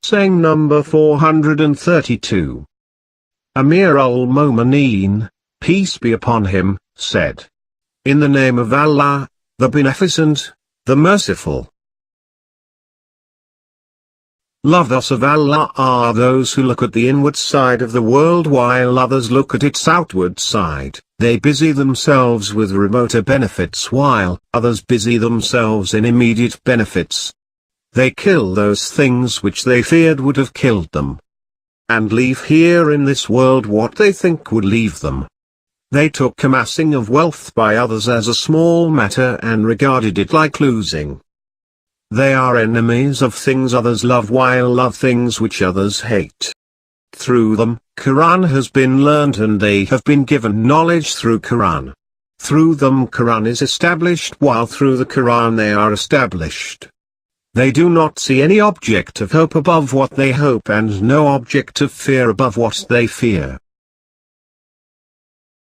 Saying number 432. Amir al-Momineen, peace be upon him, said. In the name of Allah, the Beneficent, the Merciful. Lovers of Allah are those who look at the inward side of the world while others look at its outward side. They busy themselves with remoter benefits while others busy themselves in immediate benefits. They kill those things which they feared would have killed them, and leave here in this world what they think would leave them. They took amassing of wealth by others as a small matter and regarded it like losing. They are enemies of things others love while love things which others hate. Through them, Quran has been learned and they have been given knowledge through Quran. Through them Quran is established while through the Quran they are established. They do not see any object of hope above what they hope and no object of fear above what they fear.